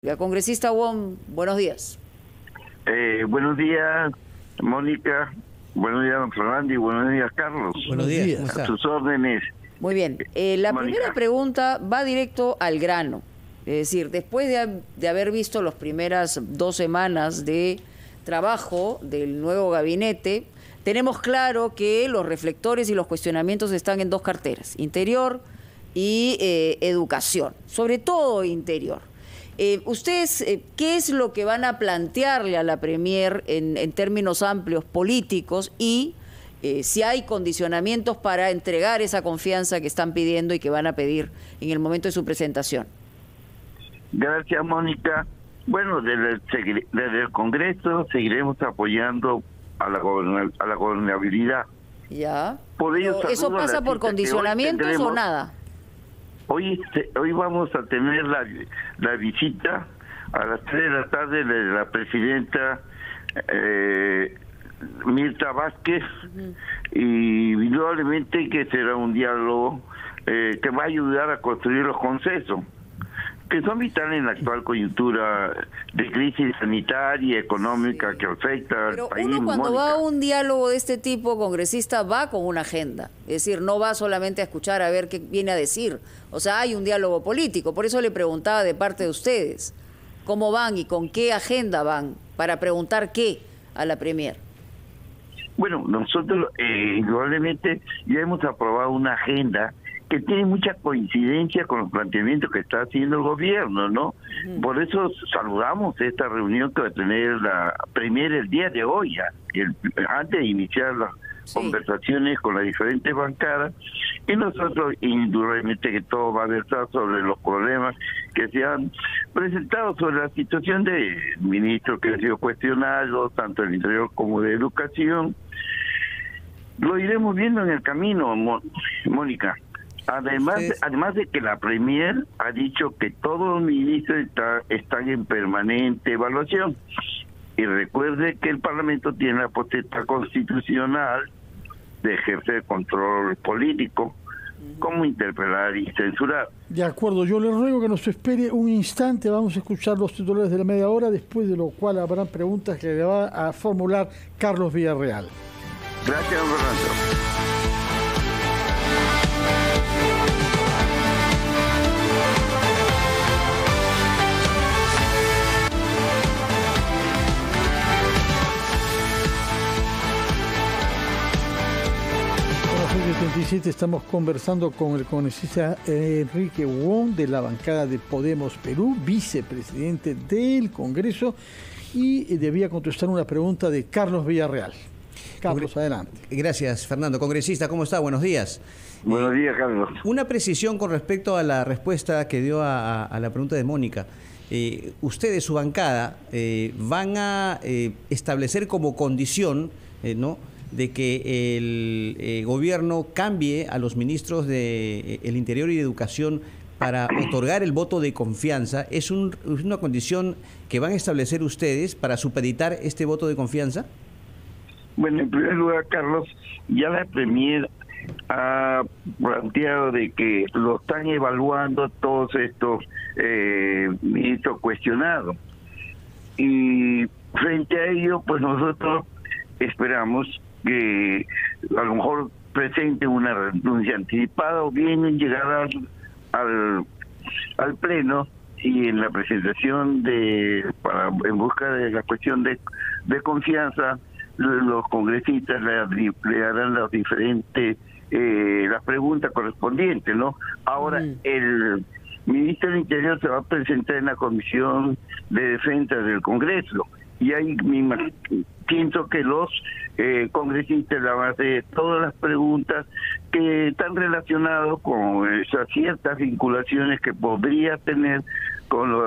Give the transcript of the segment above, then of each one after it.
La congresista Wong, buenos días. Buenos días, Mónica. Buenos días, don Fernando. Y buenos días, Carlos. Buenos días. ¿Cómo A está? sus órdenes. Muy bien. La Mónica. primera pregunta va directo al grano. Es decir, después de haber visto las primeras 2 semanas de trabajo del nuevo gabinete, tenemos claro que los reflectores y los cuestionamientos están en 2 carteras, Interior y Educación, sobre todo Interior. ¿Ustedes qué es lo que van a plantearle a la Premier en términos amplios políticos y si hay condicionamientos para entregar esa confianza que están pidiendo y que van a pedir en el momento de su presentación? Gracias, Mónica. Bueno, desde el Congreso seguiremos apoyando a la gobernabilidad. Ya. Por ello, Pero, ¿eso saludo a la pasa por cita que hoy condicionamientos o tendremos. nada? Hoy vamos a tener la visita a las 3 de la tarde de la presidenta Mirta Vázquez, y indudablemente que será un diálogo que va a ayudar a construir los consensos que son vitales en la actual coyuntura de crisis sanitaria y económica que afecta Pero al país. uno cuando Mónica. va a un diálogo de este tipo, congresista, va con una agenda. Es decir, no va solamente a escuchar a ver qué viene a decir. O sea, hay un diálogo político. Por eso le preguntaba de parte de ustedes, ¿cómo van y con qué agenda van para preguntar qué a la Premier? Bueno, nosotros indudablemente ya hemos aprobado una agenda que tiene mucha coincidencia con los planteamientos que está haciendo el gobierno, ¿no? Por eso saludamos esta reunión que va a tener la Premier el día de hoy, antes de iniciar las conversaciones con las diferentes bancadas, y nosotros indudablemente que todo va a versar sobre los problemas que se han presentado sobre la situación del ministro que ha sido cuestionado, tanto del Interior como de Educación. Lo iremos viendo en el camino, Mónica. Además de que la Premier ha dicho que todos los ministros están en permanente evaluación. Y recuerde que el Parlamento tiene la potestad constitucional de ejercer control político, como interpelar y censurar. De acuerdo, yo le ruego que nos espere un instante, vamos a escuchar los titulares de la media hora, después de lo cual habrán preguntas que le va a formular Carlos Villarreal. Gracias, don Fernando. Estamos conversando con el congresista Enrique Wong de la bancada de Podemos Perú, vicepresidente del Congreso, y debía contestar una pregunta de Carlos Villarreal. Carlos, adelante. Gracias, Fernando. Congresista, ¿cómo está? Buenos días. Buenos días, Carlos. Una precisión con respecto a la respuesta que dio a la pregunta de Mónica. Ustedes, su bancada, van a establecer como condición, ¿no?, de que el gobierno cambie a los ministros de el Interior y de Educación para otorgar el voto de confianza. ¿Es una condición que van a establecer ustedes para supeditar este voto de confianza? Bueno, en primer lugar, Carlos, ya la Premier ha planteado de que lo están evaluando todos estos ministros cuestionados. Y frente a ello, pues nosotros esperamos que a lo mejor presente una renuncia anticipada o bien llegar al pleno, y en la presentación en busca de la cuestión de confianza, los congresistas le harán las diferentes las preguntas correspondientes, ¿no? Ahora el ministro del Interior se va a presentar en la Comisión de Defensa del Congreso, y ahí pienso que los congresistas le van a hacer todas las preguntas que están relacionadas con esas ciertas vinculaciones que podría tener con las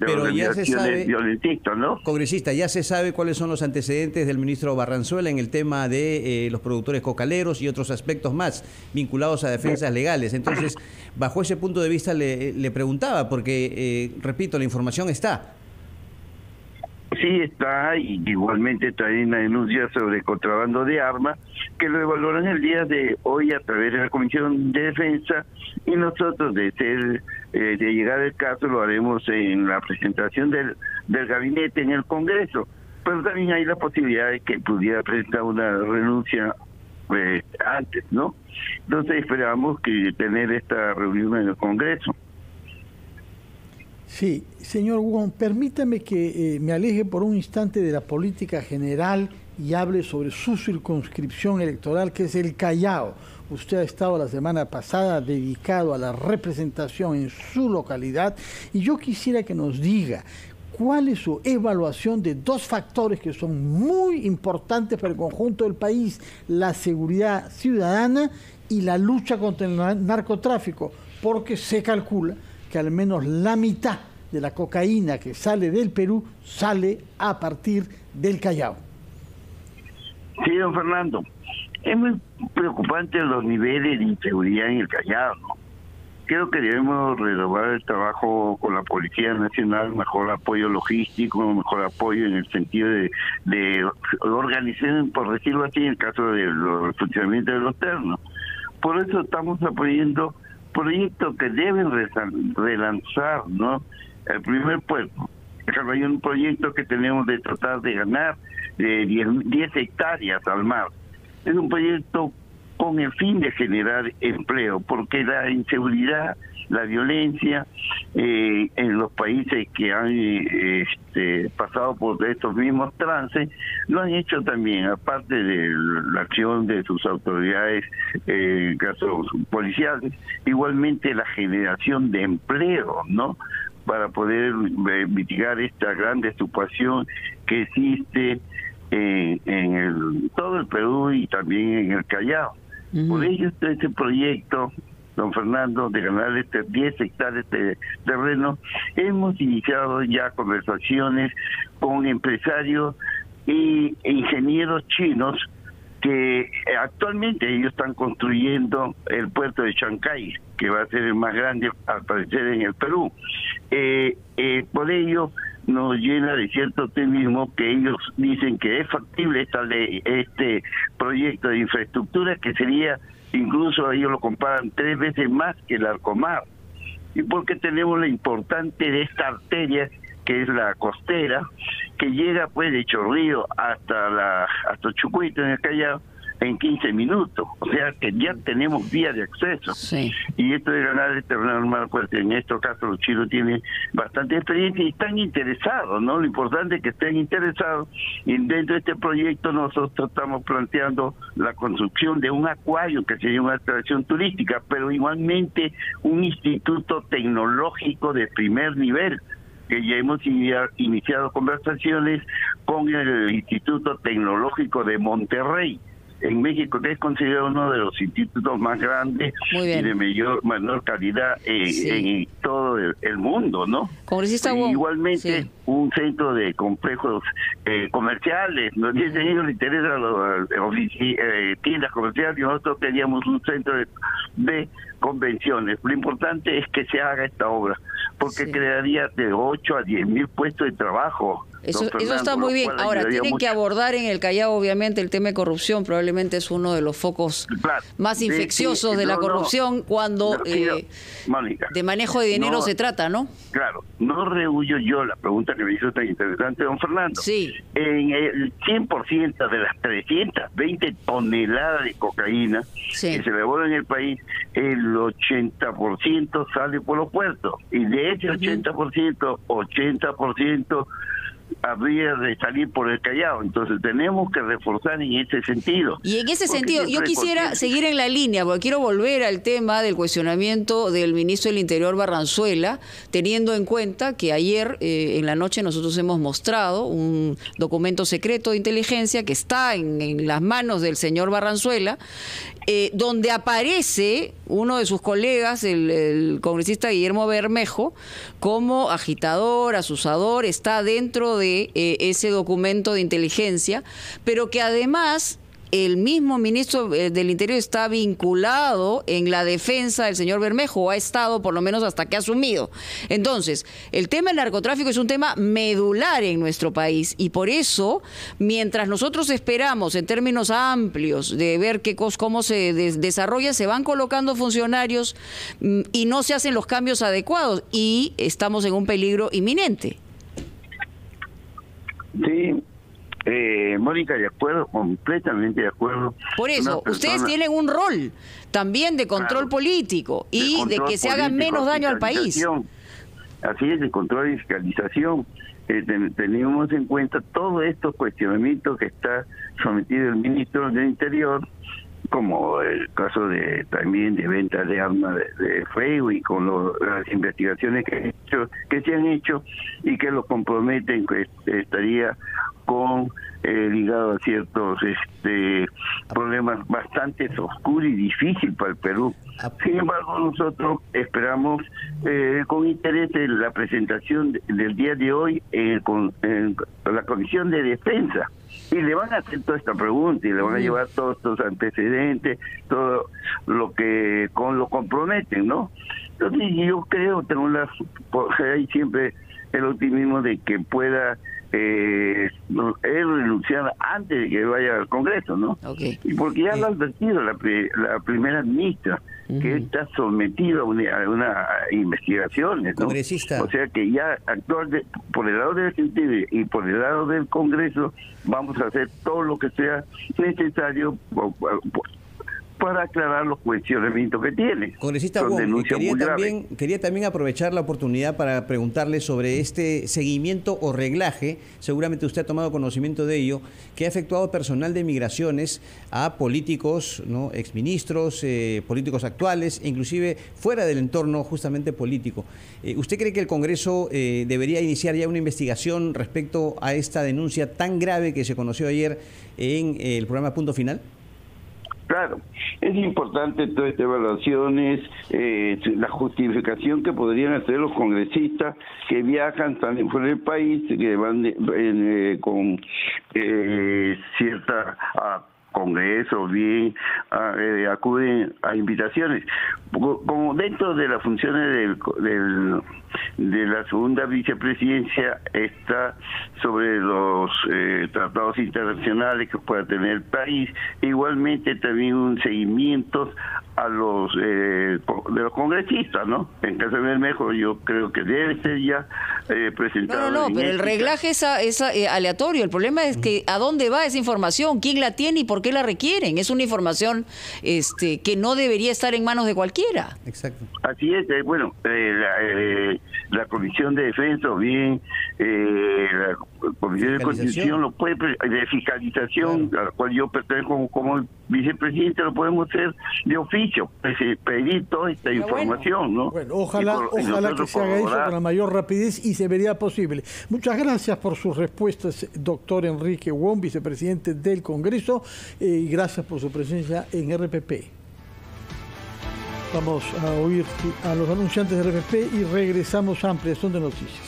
organizaciones violentistas, ¿no? Congresista, ya se sabe cuáles son los antecedentes del ministro Barranzuela en el tema de los productores cocaleros y otros aspectos más vinculados a defensas legales. Entonces, bajo ese punto de vista le preguntaba, porque, repito, la información está. Sí está, y igualmente trae una denuncia sobre contrabando de armas, que lo evaluarán el día de hoy a través de la Comisión de Defensa, y nosotros, de ser de llegar el caso lo haremos en la presentación del gabinete en el Congreso, pero también hay la posibilidad de que pudiera presentar una renuncia antes, ¿no? Entonces esperamos que tener esta reunión en el Congreso. Sí, señor Wong, permítame que me aleje por un instante de la política general y hable sobre su circunscripción electoral, que es el Callao. Usted ha estado la semana pasada dedicado a la representación en su localidad y yo quisiera que nos diga cuál es su evaluación de dos factores que son muy importantes para el conjunto del país: la seguridad ciudadana y la lucha contra el narcotráfico, porque se calcula que al menos la mitad de la cocaína que sale del Perú sale a partir del Callao. Sí, don Fernando, es muy preocupante los niveles de inseguridad en el Callao, ¿no? Creo que debemos renovar el trabajo con la Policía Nacional, mejor apoyo logístico, mejor apoyo en el sentido de organización, por decirlo así, en el caso del funcionamiento de los ternos. Por eso estamos apoyando proyectos que deben relanzar, ¿no? El primer puerto. Hay un proyecto que tenemos de tratar de ganar de 10 hectáreas al mar. Es un proyecto con el fin de generar empleo, porque la inseguridad, la violencia en los países que han pasado por estos mismos trances, lo han hecho también, aparte de la acción de sus autoridades, casos policiales, igualmente la generación de empleo, ¿no?, para poder mitigar esta gran desocupación que existe en todo el Perú y también en el Callao. Por ello este proyecto, don Fernando, de ganar 10 hectáreas de terreno, hemos iniciado ya conversaciones con empresarios e ingenieros chinos que actualmente ellos están construyendo el puerto de Chancay, que va a ser el más grande al parecer en el Perú. Por ello nos llena de cierto optimismo que ellos dicen que es factible este proyecto de infraestructura, que sería, incluso ellos lo comparan 3 veces más que el Arcomar, y porque tenemos la importante de esta arteria que es la costera, que llega pues de Chorrillos hasta Chucuito en el Callao en 15 minutos, o sea que ya tenemos vía de acceso. Sí. Y esto de ganar este normal, pues en estos casos los chinos tienen bastante experiencia y están interesados, ¿no? Lo importante es que estén interesados, y dentro de este proyecto nosotros estamos planteando la construcción de un acuario que sería una atracción turística, pero igualmente un instituto tecnológico de primer nivel, que ya hemos iniciado conversaciones con el Instituto Tecnológico de Monterrey, en México, que es considerado uno de los institutos más grandes y de menor calidad en todo el mundo, ¿no? Congresista Wong. Igualmente, un centro de complejos comerciales. Nos dicen ellos les interesa tiendas comerciales, y nosotros queríamos un centro de convenciones. Lo importante es que se haga esta obra, porque crearía de 8 a 10 mil puestos de trabajo. Eso está muy bien. Ahora, tienen que abordar en el Callao, obviamente, el tema de corrupción. Probablemente es uno de los focos más infecciosos de la corrupción cuando Mónica, de manejo de dinero se trata, ¿no? Claro, no rehuyo yo la pregunta que me hizo tan interesante don Fernando. Sí. En el 100% de las 320 toneladas de cocaína que se elabora en el país, el 80% sale por los puertos. Y de ese 80% habría de salir por el Callao. Entonces tenemos que reforzar en ese sentido. Y en ese sentido, yo quisiera seguir en la línea, porque quiero volver al tema del cuestionamiento del ministro del Interior Barranzuela, teniendo en cuenta que ayer en la noche nosotros hemos mostrado un documento secreto de inteligencia que está en las manos del señor Barranzuela, donde aparece uno de sus colegas, el congresista Guillermo Bermejo, como agitador, asusador, está dentro de ese documento de inteligencia, pero que además el mismo ministro del Interior está vinculado en la defensa del señor Bermejo, o ha estado por lo menos hasta que ha asumido. Entonces, el tema del narcotráfico es un tema medular en nuestro país y por eso, mientras nosotros esperamos en términos amplios de ver cómo se desarrolla, se van colocando funcionarios y no se hacen los cambios adecuados y estamos en un peligro inminente. Sí. Mónica, de acuerdo, completamente de acuerdo. Por eso, ustedes tienen un rol también de control político y de que se haga menos daño al país. Así es, de control y fiscalización. Tenemos en cuenta todos estos cuestionamientos que está sometido el ministro del Interior, como el caso también de venta de armas de fuego y con las investigaciones que se han hecho y que lo comprometen, que estaría con ligado a ciertos problemas bastante oscuros y difíciles para el Perú. Sin embargo, nosotros esperamos con interés la presentación del día de hoy con la Comisión de Defensa. Y le van a hacer toda esta pregunta y le van a llevar todos estos antecedentes, todo lo que lo comprometen, ¿no? Entonces yo creo, hay siempre el optimismo de que pueda él renunciar antes de que vaya al Congreso, ¿no? Okay. Y porque ya lo ha advertido la primera ministra, que está sometido a una investigaciones, ¿no? Congresista. O sea que ya actuar por el lado del Ejecutivo y por el lado del Congreso vamos a hacer todo lo que sea necesario para aclarar los cuestionamientos que tiene. Congresista Wong, quería también aprovechar la oportunidad para preguntarle sobre este seguimiento o reglaje, seguramente usted ha tomado conocimiento de ello, que ha efectuado personal de migraciones a políticos, ¿no?, exministros, políticos actuales, inclusive fuera del entorno justamente político. ¿Usted cree que el Congreso debería iniciar ya una investigación respecto a esta denuncia tan grave que se conoció ayer en el programa Punto Final? Claro, es importante todas estas evaluaciones, la justificación que podrían hacer los congresistas que viajan, salen fuera del país, que van con cierta congresos, bien acuden a invitaciones. Como dentro de las funciones de la segunda vicepresidencia está sobre los tratados internacionales que pueda tener el país, igualmente también un seguimiento a de los congresistas, ¿no? En caso de Bermejo yo creo que debe ser ya presentado. No, pero el reglaje es aleatorio. El problema es que ¿a dónde va esa información? ¿Quién la tiene y por qué la requieren? Es una información que no debería estar en manos de cualquiera. Exacto. Así es, bueno, la Comisión de Defensa o bien la Comisión de Constitución lo puede, de fiscalización, claro, a la cual yo pertenezco como vicepresidente, lo podemos hacer de oficio, pedir toda esta información, ¿no? Bueno, ojalá que se haga eso con la mayor rapidez y se vería posible. Muchas gracias por sus respuestas, doctor Enrique Wong, vicepresidente del Congreso, y gracias por su presencia en RPP. Vamos a oír a los anunciantes de RPP y regresamos a Ampliación de Noticias.